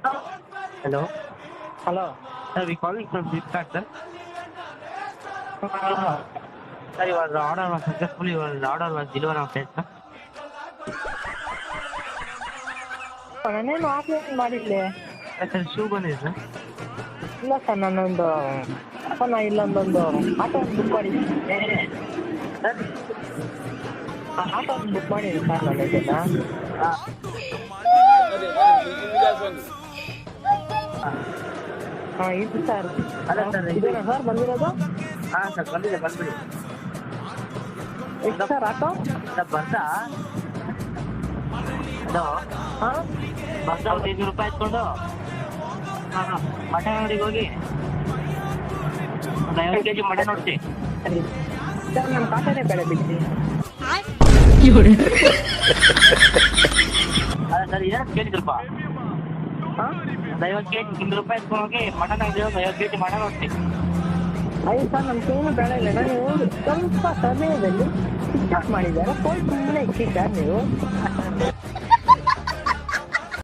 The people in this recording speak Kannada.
Hello. Hello. Sir, we calling from Flipkart, sir. Sir, your order was successful. Your order was delivered on time, sir. ನಾನೇನು ಆಫ್ಲೈನ್ ಮಾಡಿದ್ದೆ. ಸರ್ ಶೂ ಬಂದಿದೆ ಸರ್. ಇಲ್ಲ ಸರ್, ನಾನೊಂದು ಇಲ್ಲೊಂದೊಂದು ಆಟೋ ಬುಕ್ ಮಾಡಿದ್ದೆ ಸರ್ ಆಟೋ ಬುಕ್ ಮಾಡಿದ್ದೀನಿ ಸರ್ ನಾನು ಇದನ್ನು. ಹಾಂ ಇದು ಸರ್. ಅಲ್ಲ ಸರ್, ಇದೇನಾ ಸರ್ ಬಂದಿರೋದು? ಹಾಂ ಸರ್ ಬಂದಿದೆ, ಬಂದ್ಬಿಡಿ. ಎಷ್ಟು ಸರ್ ಆಟೋ? ಸರ್ ಬರ್ತಾ ಹಲೋ ಹಾಂ ಬರ್ತಾ ಒಂದು 500 ರೂಪಾಯಿ ಇಟ್ಕೊಂಡು ಮಟನ್ ಅಂಗಡಿಗೆ ಹೋಗಿ ಒಂದು 50 kg ಮಟನ್ ನೋಡ್ತಿ. ಸರಿ ಸರ್, ನಮ್ಮ ಖಾತೆನೇ ಬೇಡ ಬಿಡಿ. ಅಲ್ಲ ಸರ್, ಏನು ಕೇಳಿ ಸ್ವಲ್ಪ ಹಾಂ ಒಂದು 50 kg 100 ರೂಪಾಯಿ ಇಟ್ಕೊಂಡು ಹೋಗಿ ಮಟನ್ ಅಂಗಡಿ ಹೋಗಿ 50 kg ಮಟನ್ ನೋಡ್ತಿ. ಅಯ್ಯೋ ಸರ್, ನಮ್ಗೇನು ಬೇಡ ಇಲ್ಲ. ನಾನು ಸ್ವಲ್ಪ ಸಮಯದಲ್ಲಿ ಪಿಕಪ್ ಮಾಡಿದ್ದಾರೆ. ಫೋನ್ ಸುಮ್ಮನೆ ಇಕ್ಕಿ ಸರ್ ನೀವು.